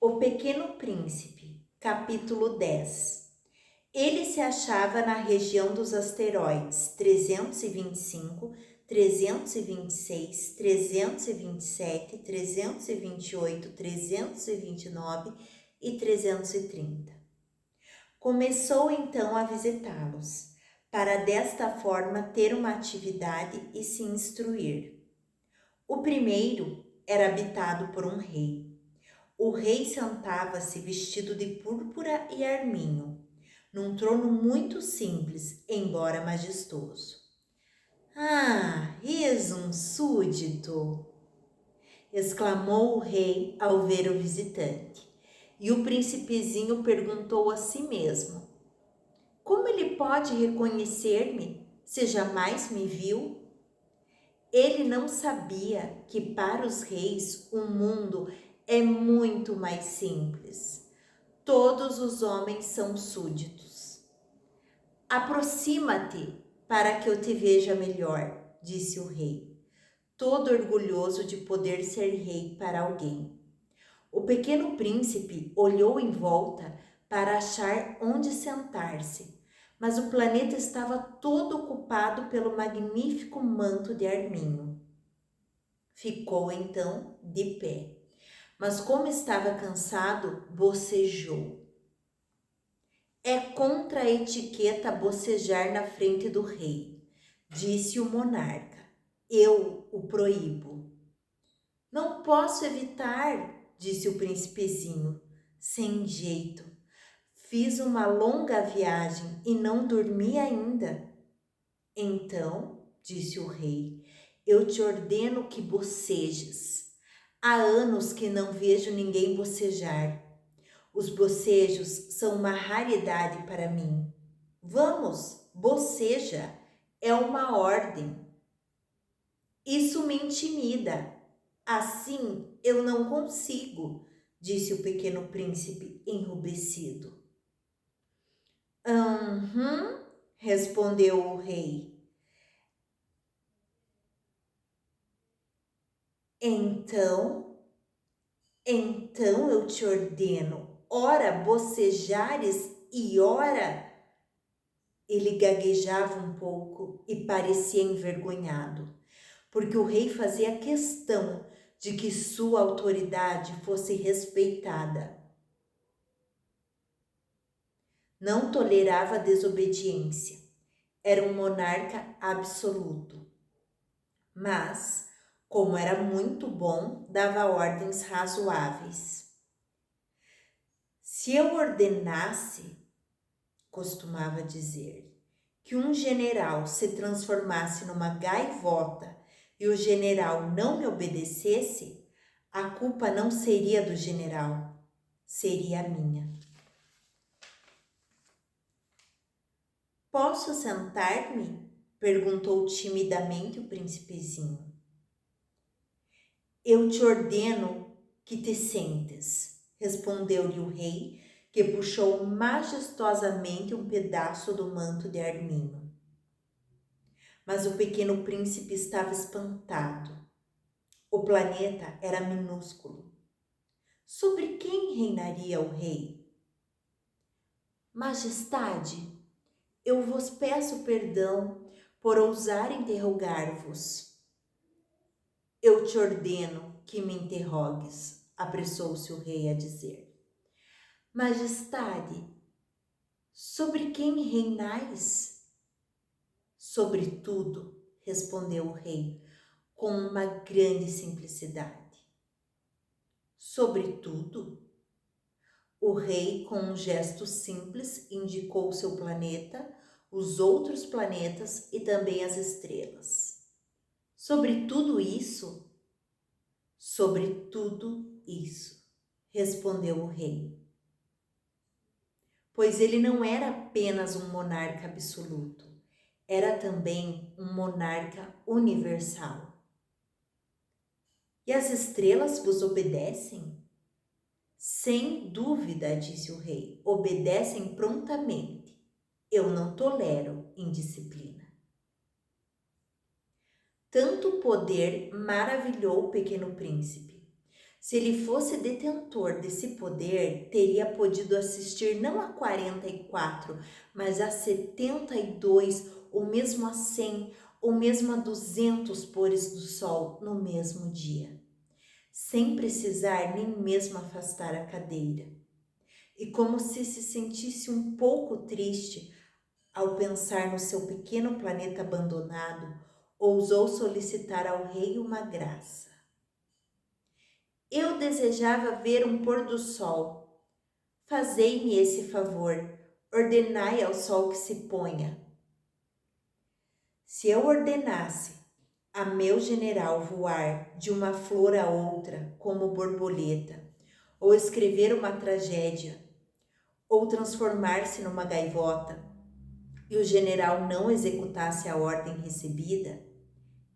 O Pequeno Príncipe, capítulo 10. Ele se achava na região dos asteroides 325, 326, 327, 328, 329 e 330. Começou então a visitá-los, para desta forma ter uma atividade e se instruir. O primeiro era habitado por um rei. O rei sentava-se vestido de púrpura e arminho, num trono muito simples, embora majestoso. "Ah, és um súdito!" exclamou o rei ao ver o visitante. E o príncipezinho perguntou a si mesmo: como ele pode reconhecer-me se jamais me viu? Ele não sabia que para os reis o mundo é muito mais simples. Todos os homens são súditos. "Aproxima-te para que eu te veja melhor", disse o rei, todo orgulhoso de poder ser rei para alguém. O pequeno príncipe olhou em volta para achar onde sentar-se, mas o planeta estava todo ocupado pelo magnífico manto de arminho. Ficou então de pé, mas como estava cansado, bocejou. "É contra a etiqueta bocejar na frente do rei", disse o monarca. "Eu o proíbo." "Não posso evitar", disse o príncipezinho, sem jeito. "Fiz uma longa viagem e não dormi ainda." "Então", disse o rei, "eu te ordeno que bocejes. Há anos que não vejo ninguém bocejar. Os bocejos são uma raridade para mim. Vamos, boceja, é uma ordem." "Isso me intimida. Assim eu não consigo", disse o pequeno príncipe enrubescido. Respondeu o rei. Então eu te ordeno, ora bocejares e ora... Ele gaguejava um pouco e parecia envergonhado, porque o rei fazia questão de que sua autoridade fosse respeitada. Não tolerava desobediência. Era um monarca absoluto. Mas, como era muito bom, dava ordens razoáveis. "Se eu ordenasse", costumava dizer, "que um general se transformasse numa gaivota e o general não me obedecesse, a culpa não seria do general, seria minha." "Posso sentar-me?", perguntou timidamente o príncipezinho. "Eu te ordeno que te sentes", respondeu-lhe o rei, que puxou majestosamente um pedaço do manto de arminho. Mas o pequeno príncipe estava espantado. O planeta era minúsculo. Sobre quem reinaria o rei? "Majestade, eu vos peço perdão por ousar interrogar-vos." "Eu te ordeno que me interrogues", apressou-se o rei a dizer. "Majestade, sobre quem reinais?" "Sobre tudo", respondeu o rei, com uma grande simplicidade. "Sobre tudo?" O rei, com um gesto simples, indicou seu planeta, os outros planetas e também as estrelas. "Sobre tudo isso?" "Sobre tudo isso", respondeu o rei. Pois ele não era apenas um monarca absoluto, era também um monarca universal. "E as estrelas vos obedecem?" "Sem dúvida", disse o rei, "obedecem prontamente. Eu não tolero indisciplina." Tanto poder maravilhou o pequeno príncipe. Se ele fosse detentor desse poder, teria podido assistir não a 44, mas a 72, ou mesmo a 100, ou mesmo a 200 pôres do sol no mesmo dia, sem precisar nem mesmo afastar a cadeira. E como se sentisse um pouco triste ao pensar no seu pequeno planeta abandonado, ousou solicitar ao rei uma graça. Eu desejava ver um pôr do sol. Fazei-me esse favor, ordenai ao sol que se ponha. Se eu ordenasse a meu general voar de uma flor a outra como borboleta, ou escrever uma tragédia, ou transformar-se numa gaivota, e o general não executasse a ordem recebida,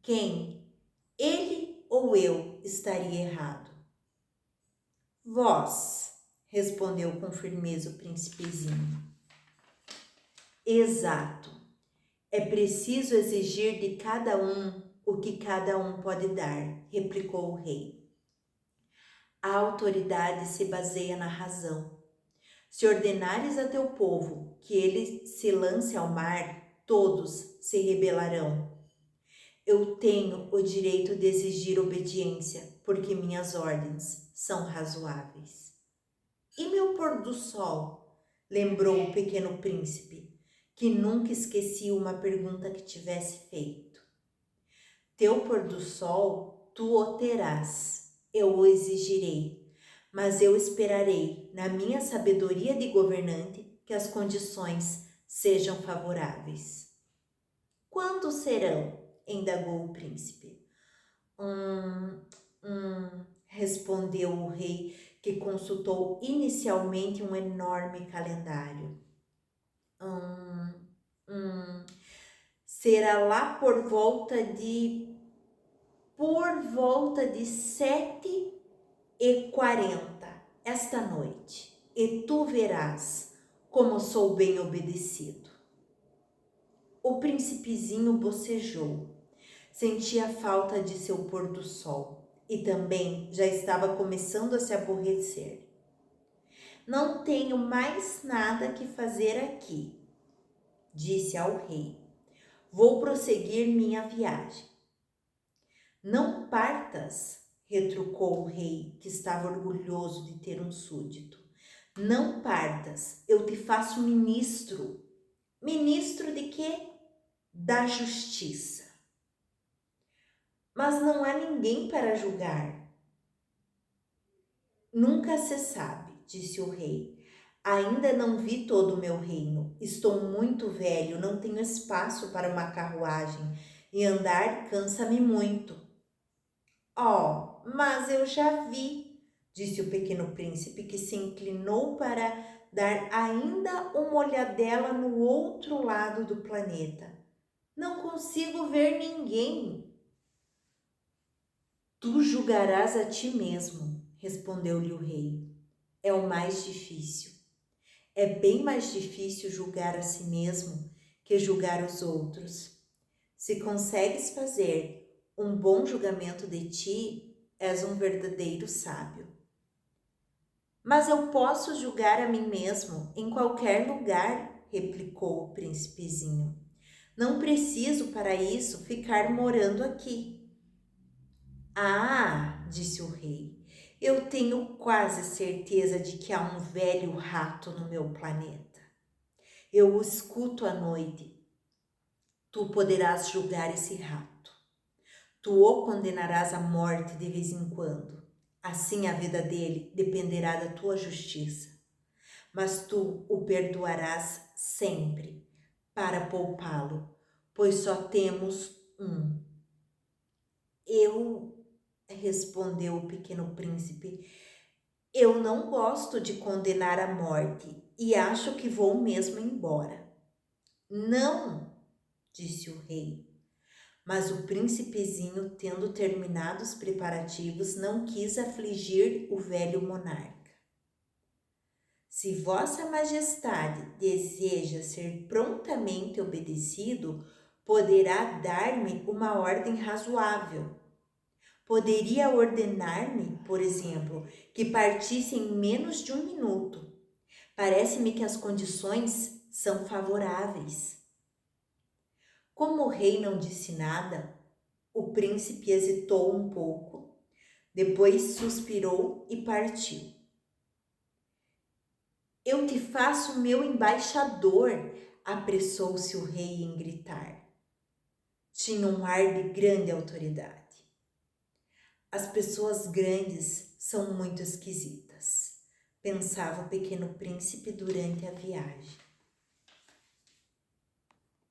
quem, ele ou eu, estaria errado? Vós, respondeu com firmeza o príncipezinho. Exato. É preciso exigir de cada um o que cada um pode dar, replicou o rei. A autoridade se baseia na razão. Se ordenares a teu povo que ele se lance ao mar, todos se rebelarão. Eu tenho o direito de exigir obediência, porque minhas ordens são razoáveis. E meu pôr do sol? Lembrou o pequeno príncipe, que nunca esquecia uma pergunta que tivesse feito. Teu pôr do sol, tu o terás, eu o exigirei, mas eu esperarei, na minha sabedoria de governante, que as condições sejam favoráveis. Quando serão? Indagou o príncipe. Respondeu o rei, que consultou inicialmente um enorme calendário. Será lá por volta de 7h40 esta noite, e tu verás como sou bem obedecido. O príncipezinho bocejou. Sentia falta de seu pôr do sol e também já estava começando a se aborrecer. Não tenho mais nada que fazer aqui, disse ao rei. Vou prosseguir minha viagem. Não partas, retrucou o rei, que estava orgulhoso de ter um súdito. Não partas, eu te faço ministro. Ministro de quê? Da justiça. Mas não há ninguém para julgar. Nunca se sabe, disse o rei. Ainda não vi todo o meu reino. Estou muito velho, não tenho espaço para uma carruagem e andar cansa-me muito. Oh, mas eu já vi, disse o pequeno príncipe, que se inclinou para dar ainda uma olhadela no outro lado do planeta. Não consigo ver ninguém. Tu julgarás a ti mesmo, respondeu-lhe o rei. É o mais difícil. É bem mais difícil julgar a si mesmo que julgar os outros. Se consegues fazer um bom julgamento de ti, és um verdadeiro sábio. Mas eu posso julgar a mim mesmo em qualquer lugar, replicou o príncipezinho. Não preciso para isso ficar morando aqui. Ah, disse o rei, eu tenho quase certeza de que há um velho rato no meu planeta. Eu o escuto à noite. Tu poderás julgar esse rato. Tu o condenarás à morte de vez em quando. Assim a vida dele dependerá da tua justiça. Mas tu o perdoarás sempre para poupá-lo, pois só temos um. Respondeu o pequeno príncipe, eu não gosto de condenar à morte e acho que vou mesmo embora. Não, disse o rei. Mas o príncipezinho, tendo terminado os preparativos, não quis afligir o velho monarca. Se Vossa Majestade deseja ser prontamente obedecido, poderá dar-me uma ordem razoável. Poderia ordenar-me, por exemplo, que partisse em menos de 1 minuto. Parece-me que as condições são favoráveis. Como o rei não disse nada, o príncipe hesitou um pouco, depois suspirou e partiu. Eu te faço meu embaixador, apressou-se o rei em gritar. Tinha um ar de grande autoridade. As pessoas grandes são muito esquisitas, pensava o pequeno príncipe durante a viagem.